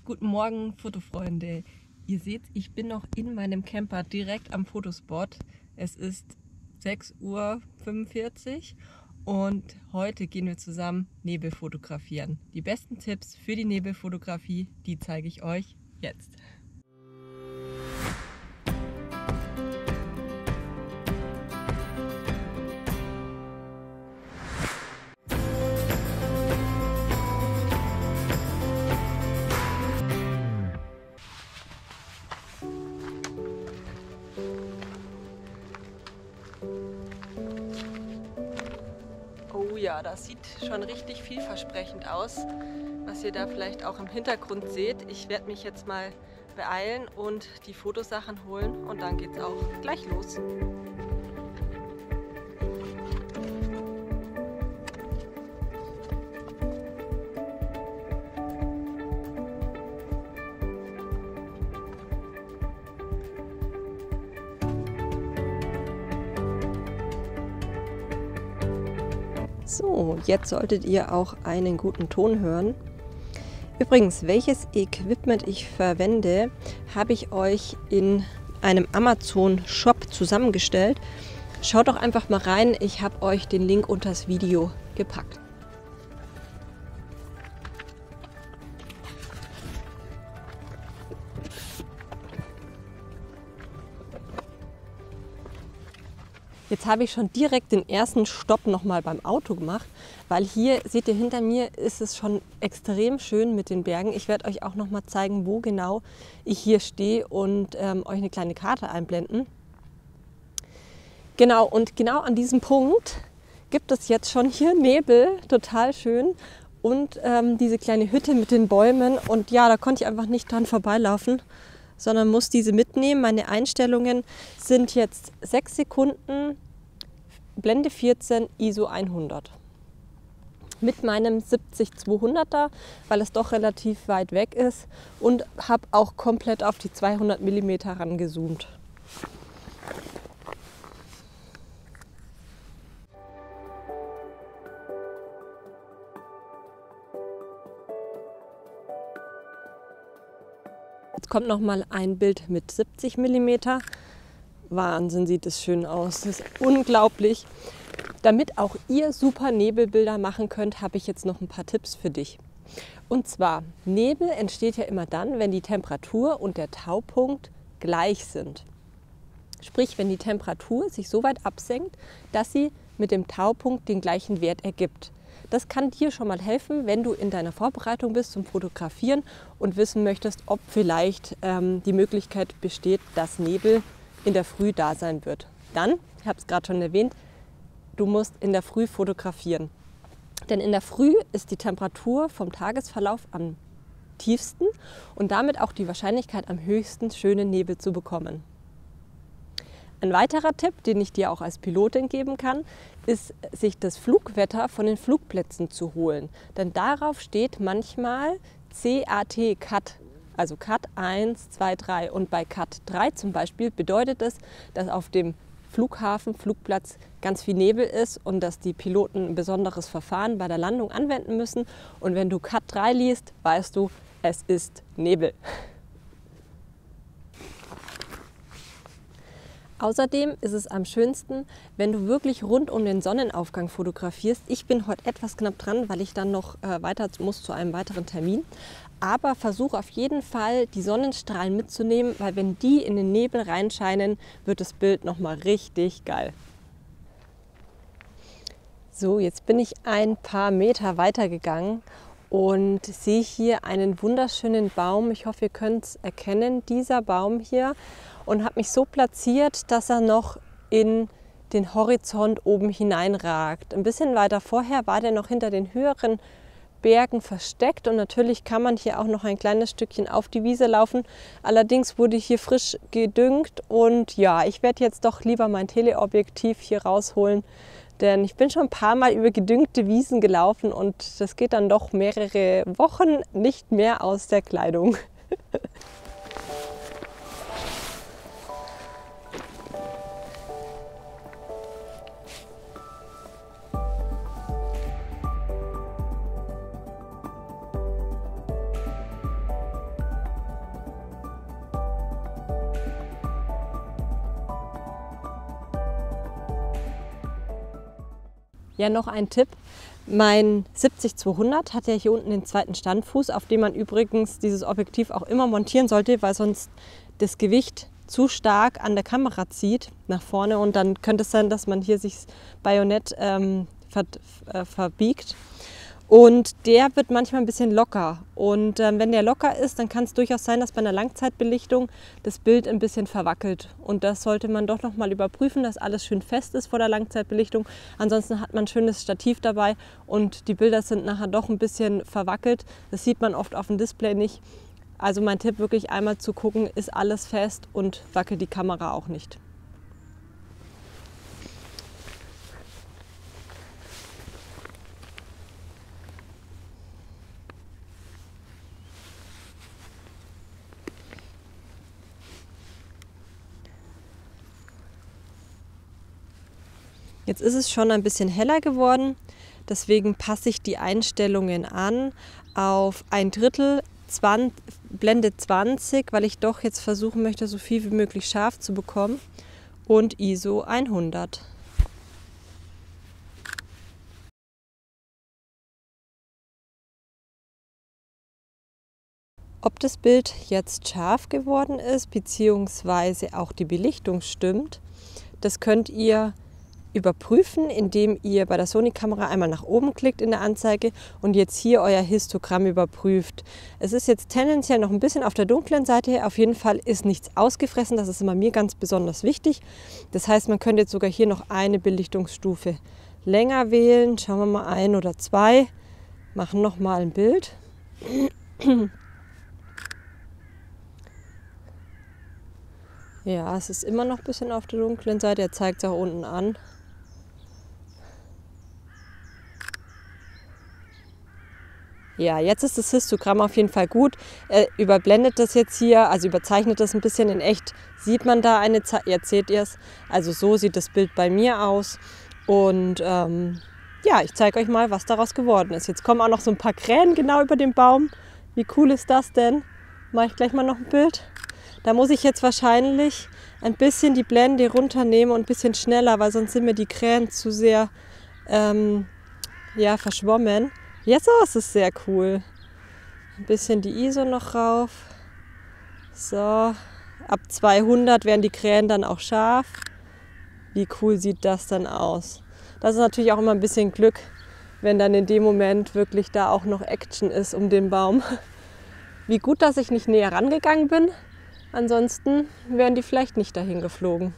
Guten Morgen, Fotofreunde. Ihr seht, ich bin noch in meinem Camper direkt am Fotospot. Es ist 6:45 Uhr und heute gehen wir zusammen Nebel fotografieren. Die besten Tipps für die Nebelfotografie, die zeige ich euch jetzt. Oh ja, das sieht schon richtig vielversprechend aus, was ihr da vielleicht auch im Hintergrund seht. Ich werde mich jetzt mal beeilen und die Fotosachen holen und dann geht's auch gleich los. So, jetzt solltet ihr auch einen guten Ton hören. Übrigens, welches Equipment ich verwende, habe ich euch in einem Amazon-Shop zusammengestellt. Schaut doch einfach mal rein, ich habe euch den Link unter das Video gepackt. Jetzt habe ich schon direkt den ersten Stopp nochmal beim Auto gemacht, weil hier, seht ihr hinter mir, ist es schon extrem schön mit den Bergen. Ich werde euch auch nochmal zeigen, wo genau ich hier stehe und euch eine kleine Karte einblenden. Genau, und genau an diesem Punkt gibt es jetzt schon hier Nebel, total schön. Und diese kleine Hütte mit den Bäumen. Und ja, da konnte ich einfach nicht dran vorbeilaufen, sondern muss diese mitnehmen. Meine Einstellungen sind jetzt 6 Sekunden, Blende 14, ISO 100. Mit meinem 70-200er, weil es doch relativ weit weg ist, und habe auch komplett auf die 200 mm rangezoomt. Jetzt kommt noch mal ein Bild mit 70 mm. Wahnsinn, sieht es schön aus. Das ist unglaublich. Damit auch ihr super Nebelbilder machen könnt, habe ich jetzt noch ein paar Tipps für dich. Und zwar, Nebel entsteht ja immer dann, wenn die Temperatur und der Taupunkt gleich sind. Sprich, wenn die Temperatur sich so weit absenkt, dass sie mit dem Taupunkt den gleichen Wert ergibt. Das kann dir schon mal helfen, wenn du in deiner Vorbereitung bist zum Fotografieren und wissen möchtest, ob vielleicht die Möglichkeit besteht, dass Nebel in der Früh da sein wird. Dann, ich habe es gerade schon erwähnt, du musst in der Früh fotografieren. Denn in der Früh ist die Temperatur vom Tagesverlauf am tiefsten und damit auch die Wahrscheinlichkeit am höchsten, schönen Nebel zu bekommen. Ein weiterer Tipp, den ich dir auch als Pilotin geben kann, ist, sich das Flugwetter von den Flugplätzen zu holen. Denn darauf steht manchmal CAT, Cut, also Cut 1, 2, 3. Und bei Cut 3 zum Beispiel bedeutet es, dass auf dem Flugplatz ganz viel Nebel ist und dass die Piloten ein besonderes Verfahren bei der Landung anwenden müssen. Und wenn du Cut 3 liest, weißt du, es ist Nebel. Außerdem ist es am schönsten, wenn du wirklich rund um den Sonnenaufgang fotografierst. Ich bin heute etwas knapp dran, weil ich dann noch weiter muss zu einem weiteren Termin. Aber versuche auf jeden Fall, die Sonnenstrahlen mitzunehmen, weil wenn die in den Nebel reinscheinen, wird das Bild nochmal richtig geil. So, jetzt bin ich ein paar Meter weiter gegangen und sehe hier einen wunderschönen Baum. Ich hoffe, ihr könnt es erkennen, dieser Baum hier. Und habe mich so platziert, dass er noch in den Horizont oben hineinragt. Ein bisschen weiter vorher war der noch hinter den höheren Bergen versteckt und natürlich kann man hier auch noch ein kleines Stückchen auf die Wiese laufen. Allerdings wurde hier frisch gedüngt und ja, ich werde jetzt doch lieber mein Teleobjektiv hier rausholen, denn ich bin schon ein paar Mal über gedüngte Wiesen gelaufen und das geht dann doch mehrere Wochen nicht mehr aus der Kleidung. Ja, noch ein Tipp. Mein 70-200 hat ja hier unten den zweiten Standfuß, auf dem man übrigens dieses Objektiv auch immer montieren sollte, weil sonst das Gewicht zu stark an der Kamera zieht nach vorne und dann könnte es sein, dass man hier sich das Bajonett verbiegt. Und der wird manchmal ein bisschen locker. Und wenn der locker ist, dann kann es durchaus sein, dass bei einer Langzeitbelichtung das Bild ein bisschen verwackelt. Und das sollte man doch noch mal überprüfen, dass alles schön fest ist vor der Langzeitbelichtung. Ansonsten hat man ein schönes Stativ dabei und die Bilder sind nachher doch ein bisschen verwackelt. Das sieht man oft auf dem Display nicht. Also mein Tipp, wirklich einmal zu gucken, ist alles fest und wackelt die Kamera auch nicht. Jetzt ist es schon ein bisschen heller geworden, deswegen passe ich die Einstellungen an auf 1/3 Blende 20, weil ich doch jetzt versuchen möchte, so viel wie möglich scharf zu bekommen, und ISO 100. Ob das Bild jetzt scharf geworden ist, beziehungsweise auch die Belichtung stimmt, das könnt ihr überprüfen, indem ihr bei der Sony-Kamera einmal nach oben klickt in der Anzeige und jetzt hier euer Histogramm überprüft. Es ist jetzt tendenziell noch ein bisschen auf der dunklen Seite, auf jeden Fall ist nichts ausgefressen, das ist immer mir ganz besonders wichtig. Das heißt, man könnte jetzt sogar hier noch eine Belichtungsstufe länger wählen. Schauen wir mal 1 oder 2, machen noch mal ein Bild. Ja, es ist immer noch ein bisschen auf der dunklen Seite, er zeigt es auch unten an. Ja, jetzt ist das Histogramm auf jeden Fall gut. Überblendet das jetzt hier, also überzeichnet das ein bisschen. In echt sieht man da eine Zeit, jetzt seht ihr es. Also so sieht das Bild bei mir aus. Und ja, ich zeige euch mal, was daraus geworden ist. Jetzt kommen auch noch so ein paar Krähen genau über dem Baum. Wie cool ist das denn? Mache ich gleich mal noch ein Bild. Da muss ich jetzt wahrscheinlich ein bisschen die Blende runternehmen und ein bisschen schneller, weil sonst sind mir die Krähen zu sehr ja, verschwommen. Jetzt ist es sehr cool. Ein bisschen die ISO noch rauf. So, ab 200 werden die Krähen dann auch scharf. Wie cool sieht das dann aus? Das ist natürlich auch immer ein bisschen Glück, wenn dann in dem Moment wirklich da auch noch Action ist um den Baum. Wie gut, dass ich nicht näher rangegangen bin. Ansonsten wären die vielleicht nicht dahin geflogen.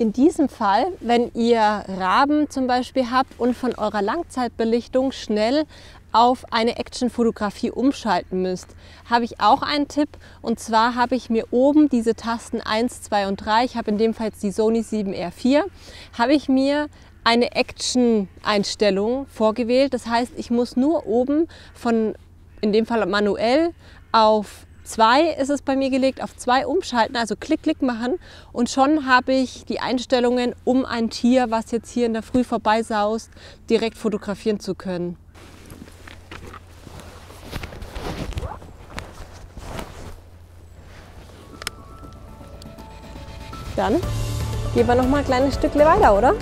In diesem Fall, wenn ihr Raben zum Beispiel habt und von eurer Langzeitbelichtung schnell auf eine Actionfotografie umschalten müsst, habe ich auch einen Tipp. Und zwar habe ich mir oben diese Tasten 1, 2 und 3, ich habe in dem Fall jetzt die Sony 7R4, habe ich mir eine Action-Einstellung vorgewählt. Das heißt, ich muss nur oben von, in dem Fall manuell, auf 2 ist es bei mir gelegt, auf 2 umschalten, also Klick, Klick machen und schon habe ich die Einstellungen, um ein Tier, was jetzt hier in der Früh vorbeisaust, direkt fotografieren zu können. Dann gehen wir noch mal ein kleines Stückchen weiter, oder?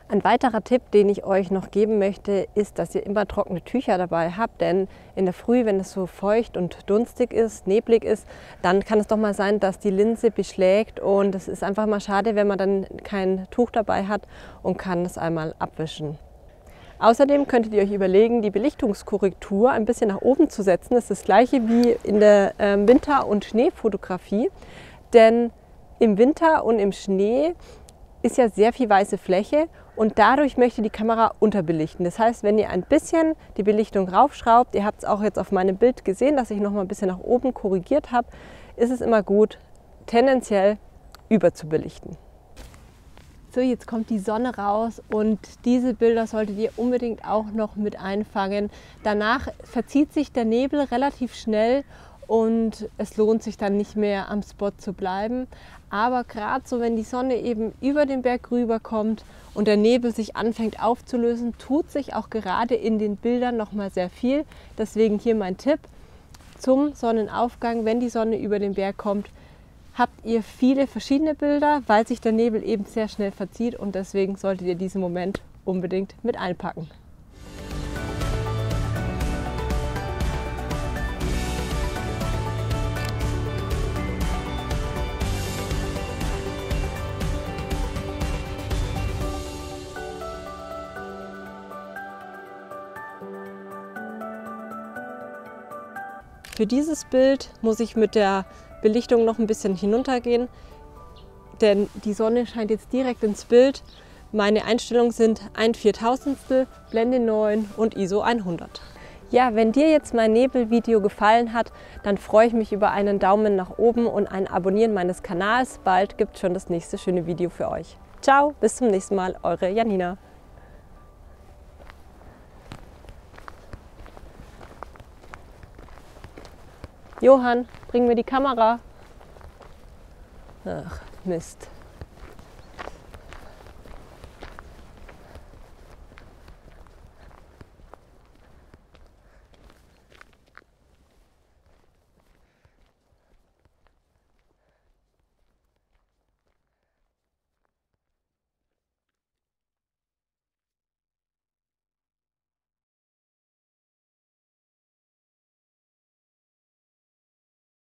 Ein weiterer Tipp, den ich euch noch geben möchte, ist, dass ihr immer trockene Tücher dabei habt, denn in der Früh, wenn es so feucht und dunstig ist, neblig ist, dann kann es doch mal sein, dass die Linse beschlägt und es ist einfach mal schade, wenn man dann kein Tuch dabei hat und kann es einmal abwischen. Außerdem könntet ihr euch überlegen, die Belichtungskorrektur ein bisschen nach oben zu setzen. Das ist das gleiche wie in der Winter- und Schneefotografie, denn im Winter und im Schnee ist ja sehr viel weiße Fläche und dadurch möchte die Kamera unterbelichten. Das heißt, wenn ihr ein bisschen die Belichtung raufschraubt, ihr habt es auch jetzt auf meinem Bild gesehen, dass ich noch mal ein bisschen nach oben korrigiert habe, ist es immer gut, tendenziell überzubelichten. So, jetzt kommt die Sonne raus und diese Bilder solltet ihr unbedingt auch noch mit einfangen. Danach verzieht sich der Nebel relativ schnell und es lohnt sich dann nicht mehr am Spot zu bleiben. Aber gerade so, wenn die Sonne eben über den Berg rüber kommt und der Nebel sich anfängt aufzulösen, tut sich auch gerade in den Bildern nochmal sehr viel. Deswegen hier mein Tipp zum Sonnenaufgang: Wenn die Sonne über den Berg kommt, habt ihr viele verschiedene Bilder, weil sich der Nebel eben sehr schnell verzieht, und deswegen solltet ihr diesen Moment unbedingt mit einpacken. Für dieses Bild muss ich mit der Belichtung noch ein bisschen hinuntergehen, denn die Sonne scheint jetzt direkt ins Bild. Meine Einstellungen sind 1/4000, Blende 9 und ISO 100. Ja, wenn dir jetzt mein Nebelvideo gefallen hat, dann freue ich mich über einen Daumen nach oben und ein Abonnieren meines Kanals. Bald gibt es schon das nächste schöne Video für euch. Ciao, bis zum nächsten Mal, eure Janina. Johann, bring mir die Kamera. Ach, Mist.